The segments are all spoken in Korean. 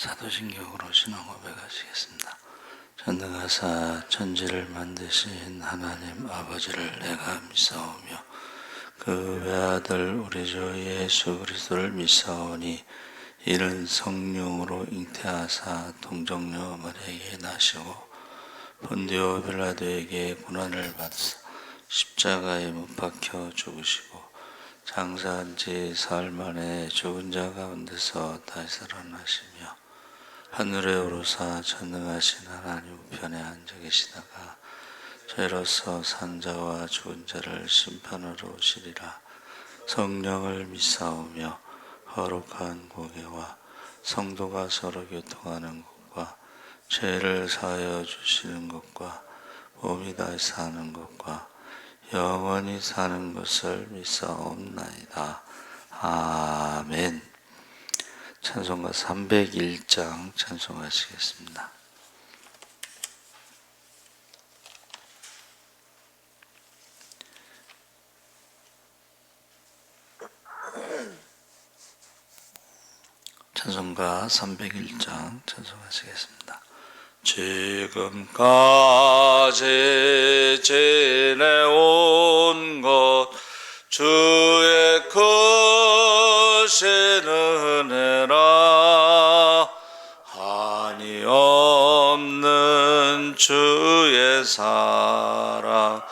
사도신경으로 신앙 고백하시겠습니다. 전능하사 천지를 만드신 하나님 아버지를 내가 믿사오며 그 외아들 우리 주 예수 그리스도를 믿사오니 이는 성령으로 잉태하사 동정녀 마리아에게 나시고 본디오 빌라도에게 고난을 받으사 십자가에 못 박혀 죽으시고 장사한 지 사흘 만에 죽은 자 가운데서 다시 살아나시며 하늘에 오르사 전능하신 하나님 우편에 앉아 계시다가 죄로서 산 자와 죽은 자를 심판하러 오시리라. 성령을 믿사오며 거룩한 공예와 성도가 서로 교통하는 것과 죄를 사하여 주시는 것과 몸이 다시 사는 것과 영원히 사는 것을 믿사옵나이다. 아멘. 찬송가 301장 찬송하시겠습니다. 찬송가 301장 찬송하시겠습니다. 지금까지 지내온 것 주의 크신 은혜라. 한이 없는 주의 사랑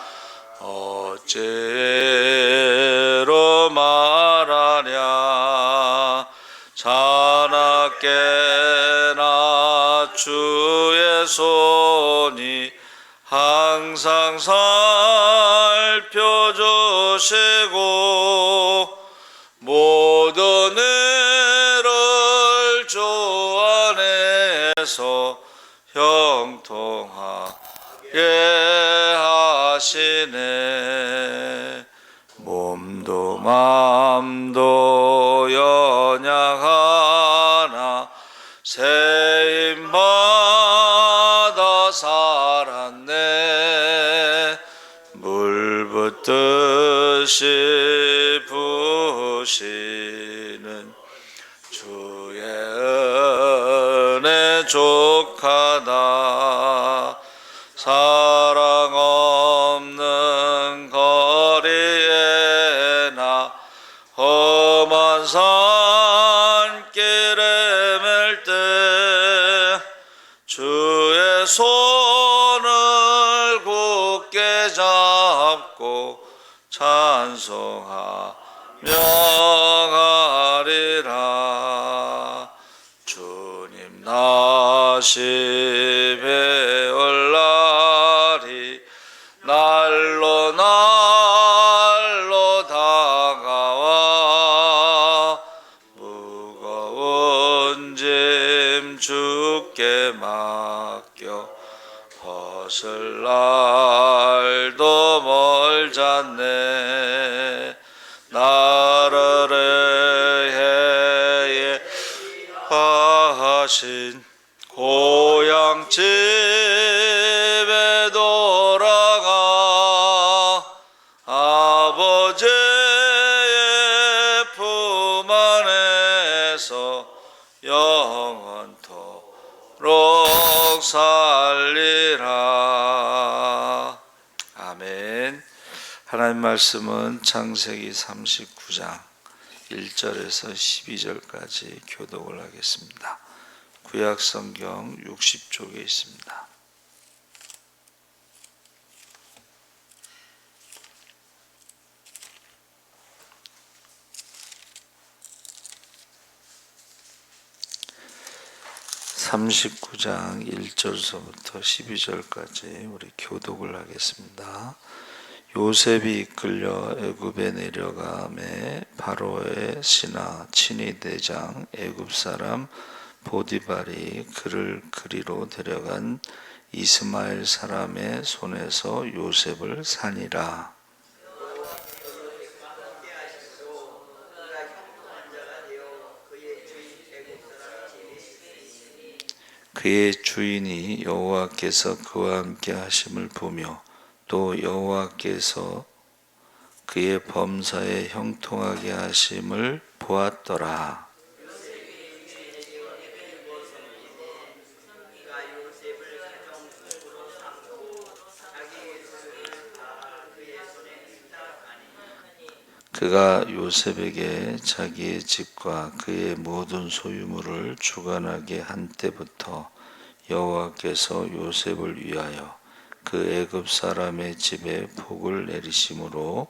어찌로 말하랴. 자나깨나 주의 손이 항상 살펴주시고 모든 일을 주 안에서 형통하게 하시네. 몸도 맘도 연약하나 세임받아 살았네. 물 붓듯이 부으시는 주의 은혜 족하다. 사랑 없는 거리에 나 험한 산길에 맬 때 주의 손을 굳게 잡고 찬송하며 가리라. 주님 다시 배울 날이 날로 날로 다가와 무거운 짐 주께 맡겨 벗을 날도 멀잖네. 나를 해하신 고향 집에 돌아가 아버지의 품 안에서 영원토록 살리라. 아멘. 하나님 말씀은 창세기 39장 1절에서 12절까지 교독을 하겠습니다. 구약 성경 60쪽에 있습니다. (39장) 1절서부터 12절까지 우리 교독을 하겠습니다. 요셉이 이끌려 애굽에 내려가매 바로의 신하 친위 대장 애굽 사람 보디발이 그를 그리로 데려간 이스마엘 사람의 손에서 요셉을 산이라. 그의 주인이 여호와께서 그와 함께 하심을 보며 또 여호와께서 그의 범사에 형통하게 하심을 보았더라. 그가 요셉에게 자기의 집과 그의 모든 소유물을 주관하게 한 때부터 여호와께서 요셉을 위하여 그 애굽 사람의 집에 복을 내리심으로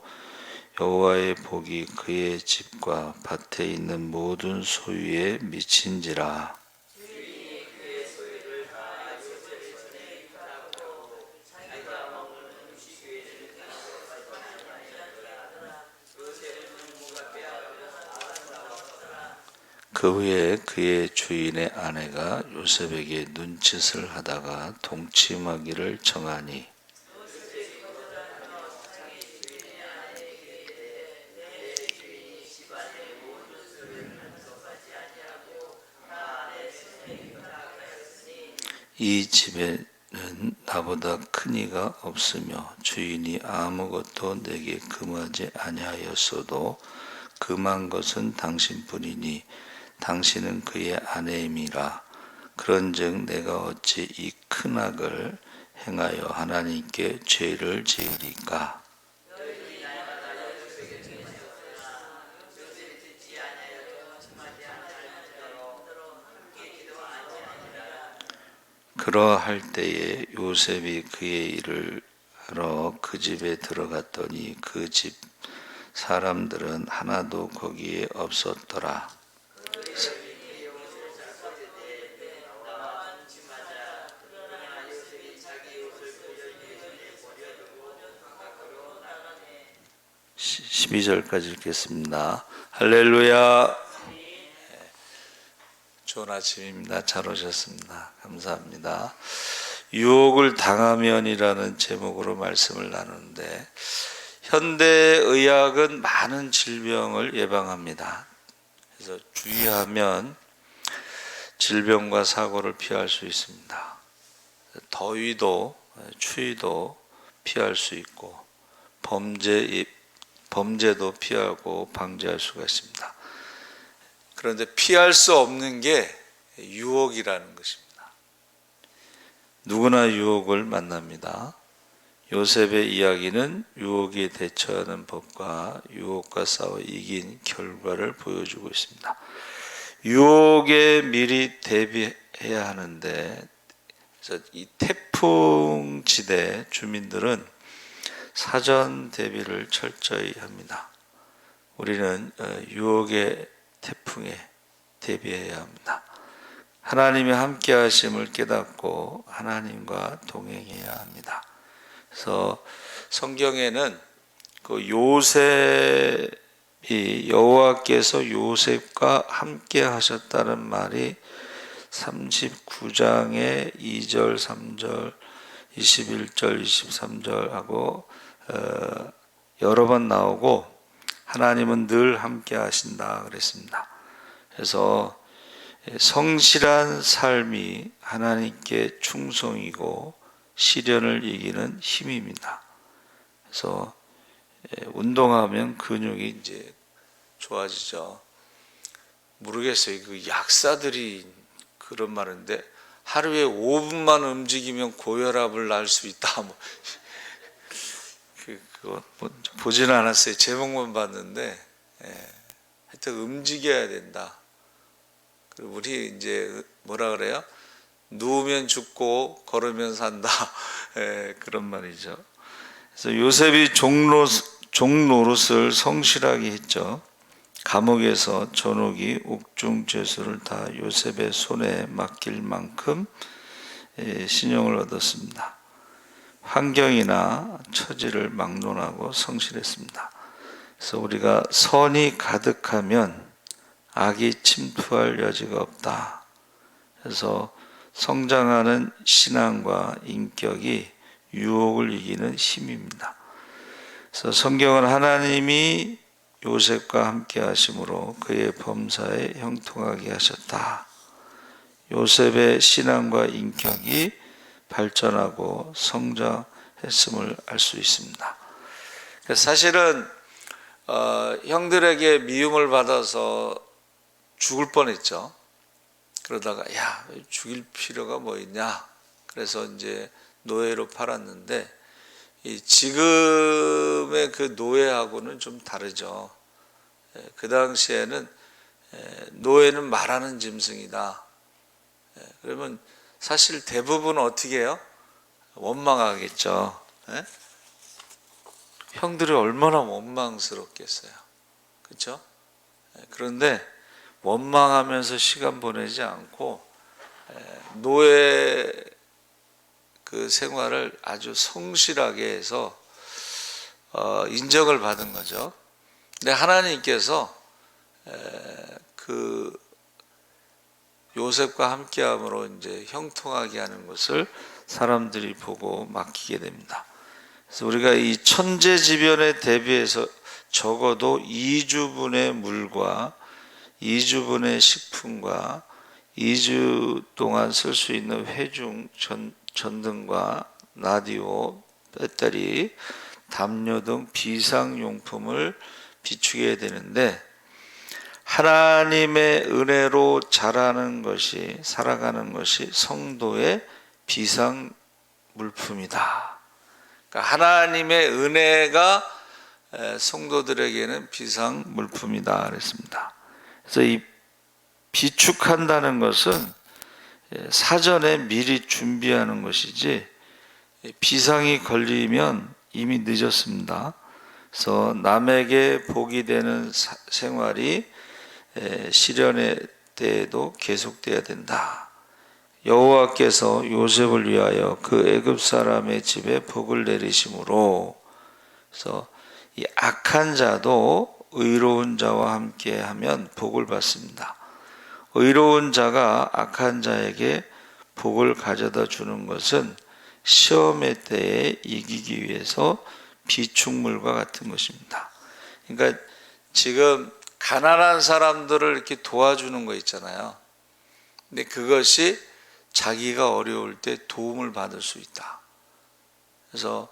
여호와의 복이 그의 집과 밭에 있는 모든 소유에 미친지라. 그 후에 그의 주인의 아내가 요셉에게 눈짓을 하다가 동침하기를 청하니 이 집에는 나보다 큰 이가 없으며 주인이 아무것도 내게 금하지 아니하였어도 금한 것은 당신뿐이니 당신은 그의 아내임이라. 그런즉 내가 어찌 이 큰 악을 행하여 하나님께 죄를 지으리까? 그러할 때에 요셉이 그의 일을 하러 그 집에 들어갔더니 그 집 사람들은 하나도 거기에 없었더라. 시 12절까지 읽겠습니다. 할렐루야. 좋은 아침입니다. 잘 오셨습니다. 감사합니다. 유혹을 당하면이라는 제목으로 말씀을 나누는데 현대의학은 많은 질병을 예방합니다. 그래서 주의하면 질병과 사고를 피할 수 있습니다. 더위도 추위도 피할 수 있고 범죄도 피하고 방지할 수가 있습니다. 그런데 피할 수 없는 게 유혹이라는 것입니다. 누구나 유혹을 만납니다. 요셉의 이야기는 유혹에 대처하는 법과 유혹과 싸워 이긴 결과를 보여주고 있습니다. 유혹에 미리 대비해야 하는데 이 태풍지대 주민들은 사전 대비를 철저히 합니다. 우리는 유혹의 태풍에 대비해야 합니다. 하나님의 함께 하심을 깨닫고 하나님과 동행해야 합니다. 그래서 성경에는 그 요셉이 여호와께서 요셉과 함께 하셨다는 말이 39장의 2절, 3절, 21절, 23절하고 여러 번 나오고 하나님은 늘 함께 하신다 그랬습니다. 그래서 성실한 삶이 하나님께 충성이고 시련을 이기는 힘입니다. 그래서 운동하면 근육이 이제 좋아지죠. 모르겠어요. 그 약사들이 그런 말인데 하루에 5분만 움직이면 고혈압을 날 수 있다. 그거 보지는 않았어요. 제목만 봤는데 하여튼 움직여야 된다. 그리고 우리 이제 뭐라 그래요? 누우면 죽고 걸으면 산다. 그런 말이죠. 그래서 요셉이 종노릇을 성실하게 했죠. 감옥에서 전옥이 옥중죄수를 다 요셉의 손에 맡길 만큼 신용을 얻었습니다. 환경이나 처지를 막론하고 성실했습니다. 그래서 우리가 선이 가득하면 악이 침투할 여지가 없다. 그래서 성장하는 신앙과 인격이 유혹을 이기는 힘입니다. 그래서 성경은 하나님이 요셉과 함께 하심으로 그의 범사에 형통하게 하셨다. 요셉의 신앙과 인격이 발전하고 성장했음을 알 수 있습니다. 사실은 형들에게 미움을 받아서 죽을 뻔했죠. 그러다가 야, 죽일 필요가 뭐 있냐. 그래서 이제 노예로 팔았는데 지금의 그 노예하고는 좀 다르죠. 그 당시에는 노예는 말하는 짐승이다. 그러면 사실 대부분 어떻게 해요? 원망하겠죠. 형들이 얼마나 원망스럽겠어요. 그렇죠? 그런데 원망하면서 시간 보내지 않고 노예 그 생활을 아주 성실하게 해서 인정을 받은 거죠. 근데 하나님께서 그 요셉과 함께함으로 이제 형통하게 하는 것을 사람들이 보고 맡기게 됩니다. 그래서 우리가 이 천재지변에 대비해서 적어도 2주분의 물과 2주분의 식품과 2주 동안 쓸 수 있는 회중, 전등과 라디오, 배터리, 담요 등 비상용품을 비추게 되는데, 하나님의 은혜로 자라는 것이, 살아가는 것이 성도의 비상 물품이다. 그러니까 하나님의 은혜가 성도들에게는 비상 물품이다 그랬습니다. 그래서 이 비축한다는 것은 사전에 미리 준비하는 것이지, 비상이 걸리면 이미 늦었습니다. 그래서 남에게 복이 되는 생활이 시련의 때에도 계속돼야 된다. 여호와께서 요셉을 위하여 그 애굽 사람의 집에 복을 내리심으로, 그래서 이 악한 자도 의로운 자와 함께하면 복을 받습니다. 의로운 자가 악한 자에게 복을 가져다 주는 것은 시험의 때에 이기기 위해서 비축물과 같은 것입니다. 그러니까 지금 가난한 사람들을 이렇게 도와주는 거 있잖아요. 근데 그것이 자기가 어려울 때 도움을 받을 수 있다. 그래서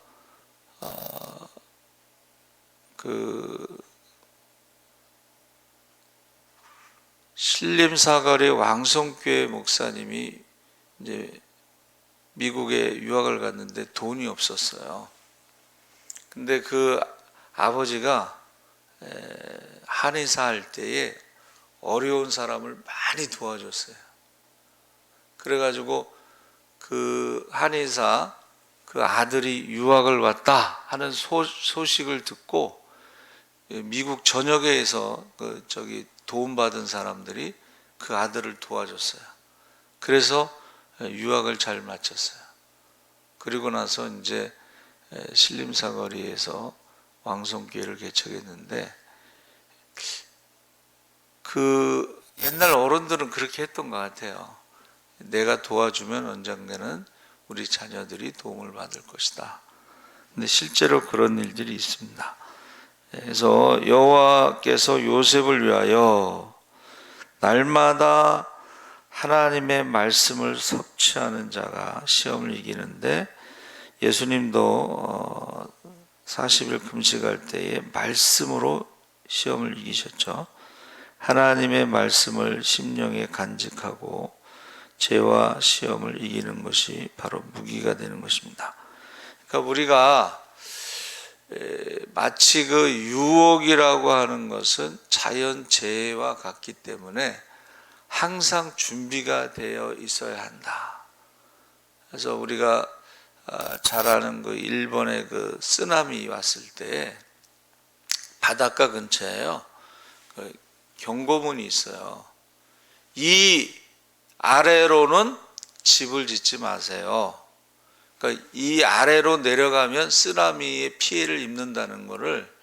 신림사거리 왕성교회 목사님이 이제 미국에 유학을 갔는데 돈이 없었어요. 근데 그 아버지가 한의사 할 때에 어려운 사람을 많이 도와줬어요. 그래가지고 그 한의사 그 아들이 유학을 왔다 하는 소식을 듣고 미국 전역에서 도움받은 사람들이 그 아들을 도와줬어요. 그래서 유학을 잘 마쳤어요. 그리고 나서 이제 신림사거리에서 왕성교회를 개척했는데, 그 옛날 어른들은 그렇게 했던 것 같아요. 내가 도와주면 언젠가는 우리 자녀들이 도움을 받을 것이다. 근데 실제로 그런 일들이 있습니다. 그래서 여호와께서 요셉을 위하여 날마다 하나님의 말씀을 섭취하는 자가 시험을 이기는데, 예수님도 40일 금식할 때에 말씀으로 시험을 이기셨죠. 하나님의 말씀을 심령에 간직하고 죄와 시험을 이기는 것이 바로 무기가 되는 것입니다. 그러니까 우리가 마치 그 유혹이라고 하는 것은 자연재해와 같기 때문에 항상 준비가 되어 있어야 한다. 그래서 우리가 잘 아는 그 일본의 그 쓰나미 왔을 때 바닷가 근처에요, 그 경고문이 있어요. 이 아래로는 집을 짓지 마세요. 그러니까 이 아래로 내려가면 쓰나미의 피해를 입는다는 것을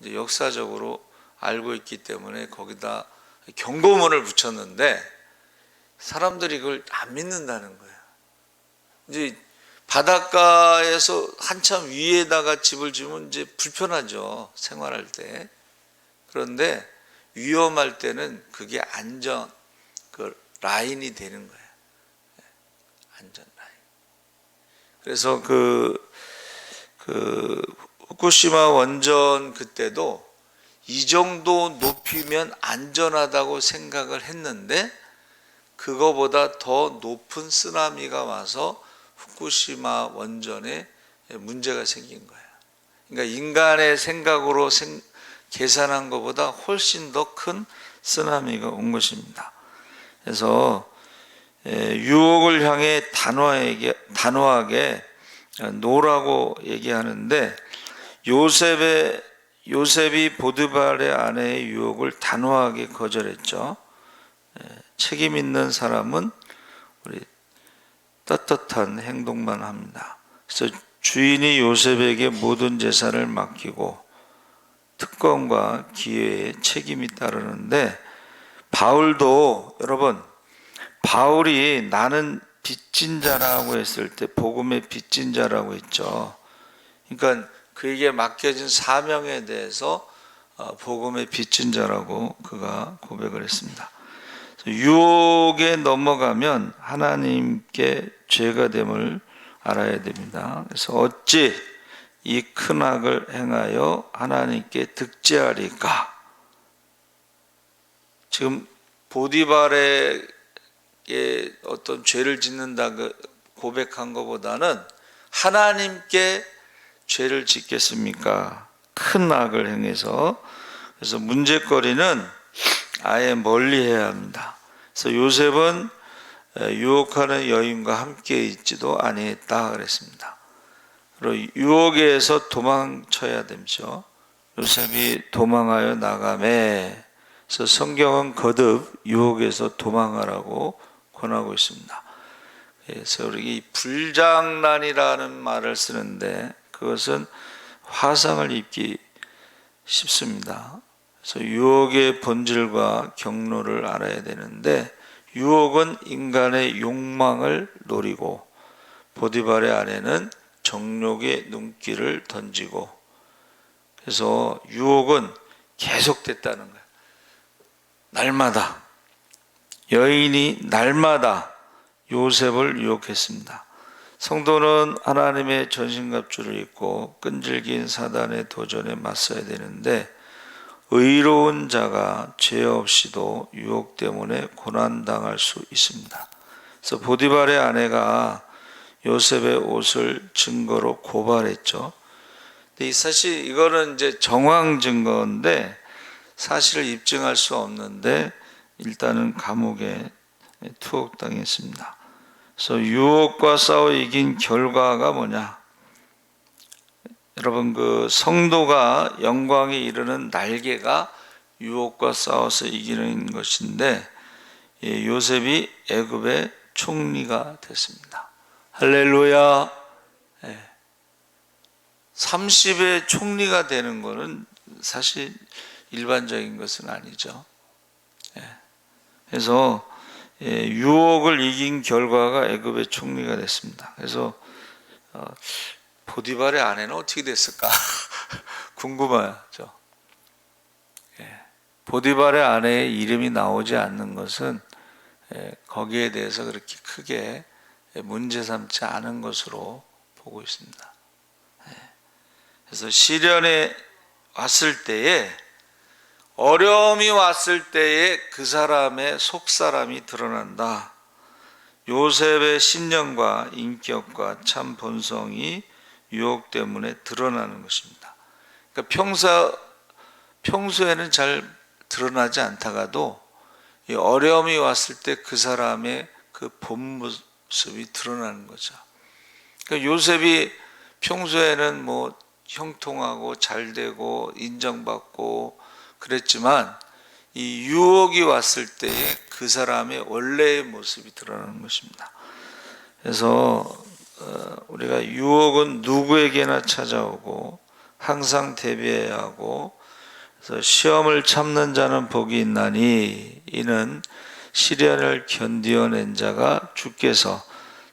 이제 역사적으로 알고 있기 때문에 거기다 경고문을 붙였는데, 사람들이 그걸 안 믿는다는 거예요. 이제 바닷가에서 한참 위에다가 집을 지으면 이제 불편하죠, 생활할 때. 그런데 위험할 때는 그게 안전 그 라인이 되는 거예요. 안전 라인. 그래서 후쿠시마 원전 그때도 이 정도 높이면 안전하다고 생각을 했는데, 그거보다 더 높은 쓰나미가 와서 후쿠시마 원전에 문제가 생긴 거예요. 그러니까 인간의 생각으로 계산한 것보다 훨씬 더 큰 쓰나미가 온 것입니다. 그래서 유혹을 향해 단호하게 노라고 얘기하는데, 요셉이 보디발의 아내의 유혹을 단호하게 거절했죠. 책임 있는 사람은 우리 떳떳한 행동만 합니다. 그래서 주인이 요셉에게 모든 재산을 맡기고 특권과 기회에 책임이 따르는데, 바울도, 여러분, 바울이 나는 빚진 자라고 했을 때 복음의 빚진 자라고 했죠. 그러니까 그에게 맡겨진 사명에 대해서 복음의 빚진 자라고 그가 고백을 했습니다. 유혹에 넘어가면 하나님께 죄가 됨을 알아야 됩니다. 그래서 어찌 이 큰 악을 행하여 하나님께 득죄하리까? 지금 보디발에게 어떤 죄를 짓는다 고백한 것보다는 하나님께 죄를 짓겠습니까? 큰 악을 행해서. 그래서 문제거리는 아예 멀리해야 합니다. 그래서 요셉은 유혹하는 여인과 함께 있지도 아니했다 그랬습니다. 그리고 유혹에서 도망쳐야 되죠. 요셉이 도망하여 나가매. 그래서 성경은 거듭 유혹에서 도망하라고 권하고 있습니다. 그래서 우리 이 불장난이라는 말을 쓰는데 그것은 화상을 입기 쉽습니다. 그래서 유혹의 본질과 경로를 알아야 되는데, 유혹은 인간의 욕망을 노리고 보디발의 아내는 정욕의 눈길을 던지고, 그래서 유혹은 계속됐다는 거예요. 날마다 여인이 날마다 요셉을 유혹했습니다. 성도는 하나님의 전신갑주를 입고 끈질긴 사단의 도전에 맞서야 되는데, 의로운 자가 죄 없이도 유혹 때문에 고난당할 수 있습니다. 그래서 보디발의 아내가 요셉의 옷을 증거로 고발했죠. 근데 사실 이거는 이제 정황 증거인데 사실을 입증할 수 없는데 일단은 감옥에 투옥당했습니다. 그래서 유혹과 싸워 이긴 결과가 뭐냐? 여러분, 그 성도가 영광에 이르는 날개가 유혹과 싸워서 이기는 것인데, 요셉이 애굽의 총리가 됐습니다. 할렐루야. 30의 총리가 되는 것은 사실 일반적인 것은 아니죠. 그래서 유혹을 이긴 결과가 애굽의 총리가 됐습니다. 그래서 보디발의 아내는 어떻게 됐을까? 궁금하죠. 보디발의 아내의 이름이 나오지 않는 것은 거기에 대해서 그렇게 크게 문제 삼지 않은 것으로 보고 있습니다. 그래서 시련에 왔을 때에, 어려움이 왔을 때에 그 사람의 속사람이 드러난다. 요셉의 신념과 인격과 참 본성이 유혹 때문에 드러나는 것입니다. 그러니까 평소에는 잘 드러나지 않다가도 이 어려움이 왔을 때 그 사람의 그 본 모습이 드러나는 거죠. 그러니까 요셉이 평소에는 뭐 형통하고 잘되고 인정받고 그랬지만 이 유혹이 왔을 때에 그 사람의 원래의 모습이 드러나는 것입니다. 그래서 우리가 유혹은 누구에게나 찾아오고 항상 대비해야 하고, 그래서 시험을 참는 자는 복이 있나니 이는 시련을 견디어낸 자가 주께서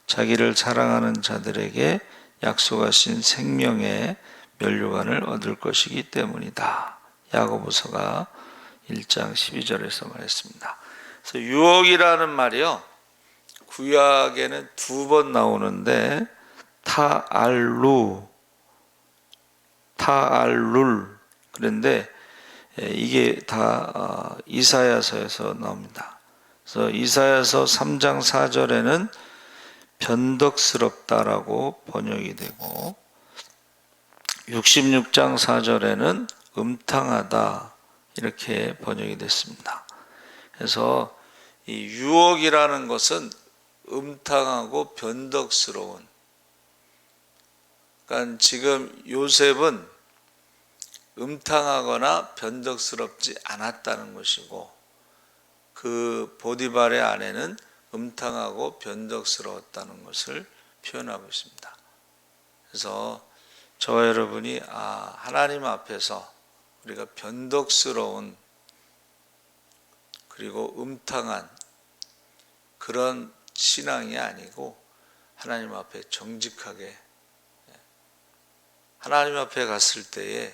자기를 사랑하는 자들에게 약속하신 생명의 면류관을 얻을 것이기 때문이다. 야고보서가 1장 12절에서 말했습니다. 그래서 유혹이라는 말이요, 구약에는 2번 나오는데 타알룰 그런데 이게 다 이사야서에서 나옵니다. 그래서 이사야서 3장 4절에는 변덕스럽다라고 번역이 되고, 66장 4절에는 음탕하다 이렇게 번역이 됐습니다. 그래서 이 유혹이라는 것은 음탕하고 변덕스러운, 그러니까 지금 요셉은 음탕하거나 변덕스럽지 않았다는 것이고, 그 보디발의 아내는 음탕하고 변덕스러웠다는 것을 표현하고 있습니다. 그래서 저와 여러분이 하나님 앞에서 우리가 변덕스러운 그리고 음탕한 그런 신앙이 아니고 하나님 앞에 정직하게, 하나님 앞에 갔을 때에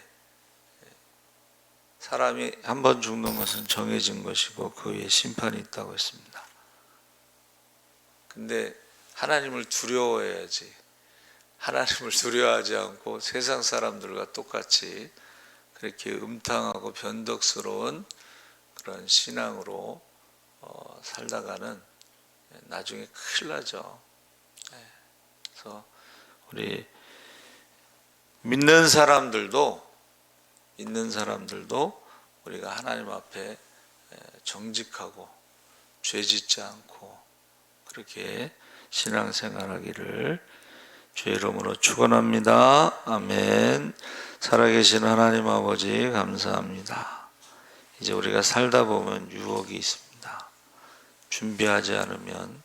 사람이 한 번 죽는 것은 정해진 것이고 그 위에 심판이 있다고 했습니다. 근데 하나님을 두려워해야지, 하나님을 두려워하지 않고 세상 사람들과 똑같이 그렇게 음탕하고 변덕스러운 그런 신앙으로 살다가는 나중에 큰일 나죠. 그래서 우리 믿는 사람들도 우리가 하나님 앞에 정직하고 죄짓지 않고 그렇게 신앙생활하기를 주의 이름으로 축원합니다. 아멘. 살아계신 하나님 아버지 감사합니다. 이제 우리가 살다 보면 유혹이 있습니다. 준비하지 않으면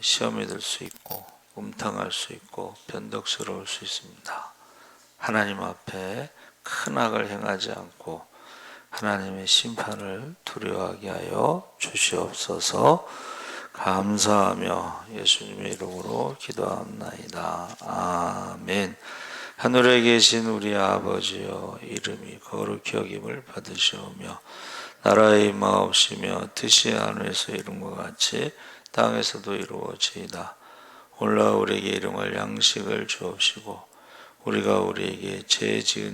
시험에 들 수 있고 음탕할 수 있고 변덕스러울 수 있습니다. 하나님 앞에 큰 악을 행하지 않고 하나님의 심판을 두려워하게 하여 주시옵소서. 감사하며 예수님의 이름으로 기도합나이다. 아멘. 하늘에 계신 우리 아버지여, 이름이 거룩히 여김을 받으시오며 나라의 임하옵시며 뜻이 하늘에서 이룬 것 같이 땅에서도 이루어지이다. 오늘날 우리에게 일용할 양식을 주옵시고 우리가 우리에게 죄 지은